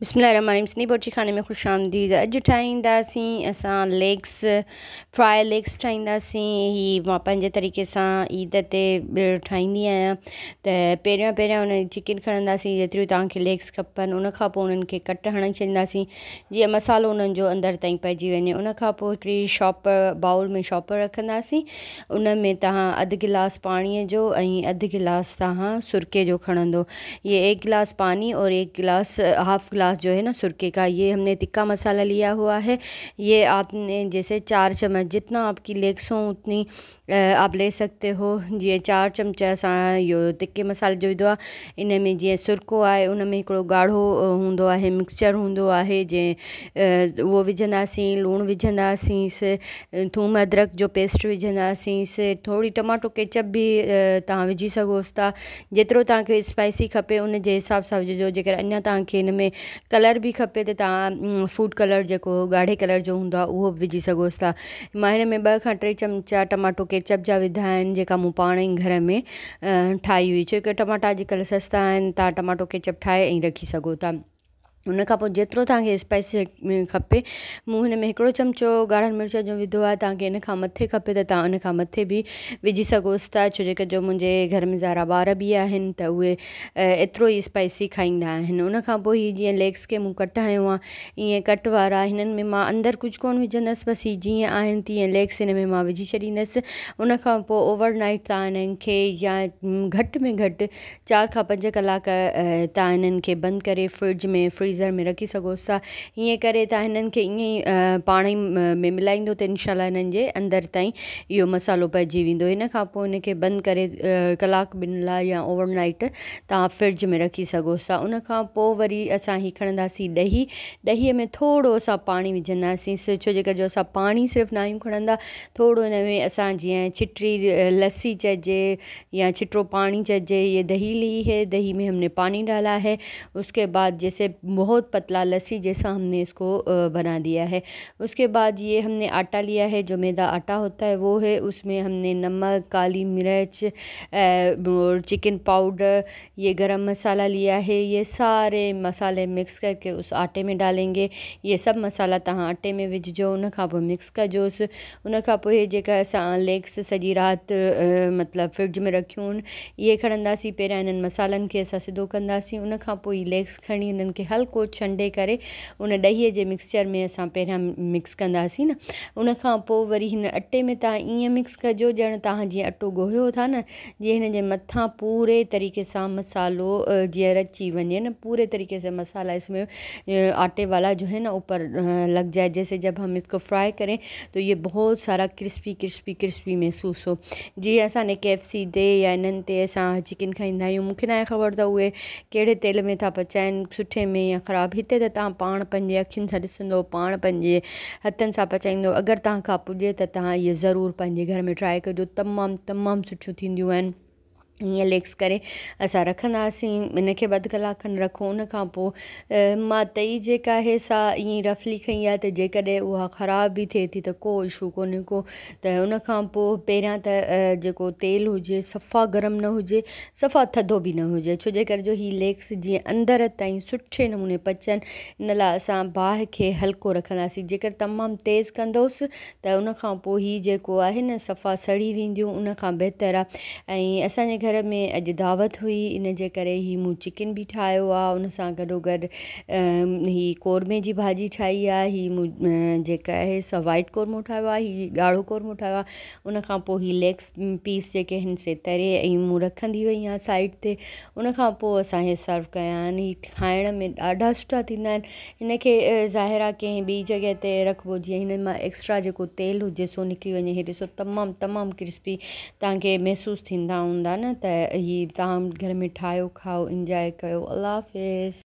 बिस्मिल्लाहिर्रहमानिर्रहीम। सिंधी बोची खाने में खुश आमदीद। अॼु ठाहींदासीं असां लेग्स, फ्राई लेग्स ठाहींदासीं। ही मां पंहिंजे तरीक़े सां ईद ते ठाहींदी आहियां। त पहिरियां उन चिकन खणंदासीं, जेतिरियूं तव्हांखे लेग्स खपनि। उन खां पोइ उन्हनि खे कट हणी छॾींदासीं जीअं मसालो उन्हनि जो अंदरि ताईं पइजी वञे। उन खां पोइ हिकिड़ी शॉपर बाउल में शॉपर रखंदासीं। उन में तव्हां अधु गिलास पाणीअ जो ऐं अधु गिलास तव्हां सुरके जो खणंदो। ये 1 गिलास पानी और 1 गिलास हाफ़ गिलास जो है ना सुरके का। ये हमने तिक्का मसाला लिया हुआ है। ये आपने जैसे 4 चम्मच, जितना आपकी लेग्स हों उतनी आप ले सकते हो। जी 4 चमचा सां यो तिक्के मसाले जो विधो आहे। इन में जीअं सुरको आहे, उन में हिकिड़ो ॻाढ़ो हूंदो आहे, मिक्सचर हूंदो आहे, जंहिं उहो विझंदासीं। लूणु विझंदासीं, थूम अदरक जो पेस्ट विझंदासीं। थोरी टमाटो केचप बि तव्हां विझी सघोसि था। जेतिरो तव्हांखे स्पाइसी खपे उन जे हिसाब सां विझिजो। जेकर अञा तव्हांखे हिन में कलर बि खपे त तव्हां फूड कलर जेको ॻाढ़े कलर जो हूंदो आहे उहो बि विझी सघोसि था। मां हिन में 2 खां 3 चमचा टमाटो केचप जा विधा आहिनि, जेका मूं पाण ई घर में ठाही हुई। छो की टमाटा अॼुकल्ह सस्ता आहिनि, तव्हां टमाटो केचप ठाहे ऐं रखी सघो था। उन खां पोइ जेतिरो तव्हांखे स्पाइसी खपे, मूं हिन में 1 चमचो ॻाढ़नि मिर्च जो विधो आहे। तव्हांखे इन खां मथे खपे त तव्हां इन खां मथे बि विझी सघोसि था। छो जो मुंहिंजे घर में ज़ारा ॿार बि आहिनि त उहे एतिरो ई स्पाइसी खाईंदा आहिनि। उन खां पोइ ही जीअं लेग्स खे मूं कट हयो आहे, ईअं कट वारा हिननि में मां अंदरि कुझु कोन विझंदसि। बसि ही जीअं आहिनि तीअं लेग्स हिन में मां विझी छॾींदसि। उन खां पोइ ओवरनाइट तव्हां हिननि खे या घटि में घटि 4 खां 5 कलाक तव्हां हिननि खे बंदि करे फ्रिज में फ्रीज़र में रखी सघोसि था। हीअं करे तव्हां हिननि खे ईअं ई पाण ई में मिलाईंदो त इनशाला हिननि जे अंदरि ताईं इहो मसालो पइजी वेंदो। हिन खां पोइ हिन खे बंदि करे कलाक ॿिनि लाइ या ओवरनाइट तव्हां फ्रिज में रखी सघोसि था। उन खां पोइ वरी असां ही खणंदासीं ॾहीअ में थोरो असां पाणी विझंदासीं। छो जे करे जो असां पाणी सिर्फ़ु न आहियूं खणंदा, थोरो हिन में असां जीअं छिटरी लस्सी चइजे या छिटरो पानी चइजे। ये दही ली है, दही में हमने पानी डाला है। उसके बाद जैसे बहुत पतला लस्सी जैसा हमने इसको बना दिया है। उसके बाद ये हमने आटा लिया है, जो मैदा आटा होता है वो है। उसमें हमने नमक, काली मिर्च और चिकन पाउडर, ये गरम मसाला लिया है। ये सारे मसाले मिक्स करके उस आटे में डालेंगे। ये सब मसाला तव्हां आटे में विझिजो। उन खां पोइ मिक्स कजोसि। उन खां पोइ हे जेका असां लेग्स सॼी राति मतिलबु फ्रिज में रखियूं आहिनि, इहे खणंदासीं। पहिरियां हिननि मसालनि खे असां सिधो कंदासीं। उन खां पोइ लेग्स खणी हिननि खे हल्को छंडे करे उन ॾहीअ जे मिक्सचर में असां पहिरियां मिक्स कंदासीं न। उन खां पोइ वरी हिन अटे में तव्हां ईअं मिक्स कजो ॼण तव्हां जीअं अटो ॻोहियो था न, जीअं हिन जे मथां पूरे तरीक़े सां मसालो जीअं रची वञे न, पूरे तरीक़े से मसाला इसमें आटे वाला जो है ना ऊपर लग जाए। जैसे जब हम इसको फ्राई करें तो ये बहुत सारा क्रिस्पी क्रिस्पी क्रिस्पी महसूस हो। जीअं असां KFC ते या इन्हनि ते असां चिकन खाईंदा आहियूं, मूंखे न आहे ख़बर त उहे कहिड़े तेल में था पचाइनि, सुठे में या ख़राबु। हिते त तव्हां पाण पंहिंजे अखियुनि सां ॾिसंदो, पाण पंहिंजे हथनि सां पचाईंदो। अगरि तव्हांखां पुॼे त तव्हां इहे ज़रूरु पंहिंजे घर में ट्राए कजो। तमामु सुठियूं थींदियूं आहिनि। हीअं लेग्स करे असां रखंदासीं। इन खे 2 कलाक खनि रखो। उन खां पोइ मां तई जेका आहे सा ईअं रफली खई आहे, त जेकॾहिं उहा ख़राब बि थिए थी त को इशू कोन्हे को। त उन खां पोइ पहिरियां त जेको तेल हुजे सफ़ा गरम न हुजे, सफ़ा थधो बि न हुजे। छो जे करे जो ही लेग्स जीअं अंदरि ताईं सुठे नमूने पचनि, इन लाइ असां बाहि खे हल्को रखंदासीं। जेकर तमामु तेज़ कंदोसि त उन खां पोइ ही जेको आहे न सफ़ा सड़ी वेंदियूं। उन खां बहितर आहे। ऐं असांजे घर में अॼु दावत हुई, इन जे करे ही मूं चिकन बि ठाहियो आहे। उन सां गॾोगॾु ही कोरमे जी भाॼी ठाही आहे। ही मूं जेका आहे सा वाइट कोरमो ठाहियो आहे, ही ॻाढ़ो कोरमो ठाहियो आहे। उन खां पोइ ही लेग्स पीस जेके आहिनि से तरे ऐं मूं रखंदी वई आहियां साइड ते। उन खां पोइ असां इहे सर्व कया आहिनि। खाइण में ॾाढा सुठा थींदा आहिनि। हिन खे ज़ाहिर आहे कंहिं ॿी जॻह ते रखिबो, जीअं हिन मां एक्स्ट्रा जेको तेल हुजे सो निकिरी वञे। हे ॾिसो तमामु क्रिस्पी तव्हांखे महसूसु थींदा हूंदा न। त ही तव्हां घर में ठाहियो, खाओ, इंजॉय कयो। अल्लाह हाफ़िज़।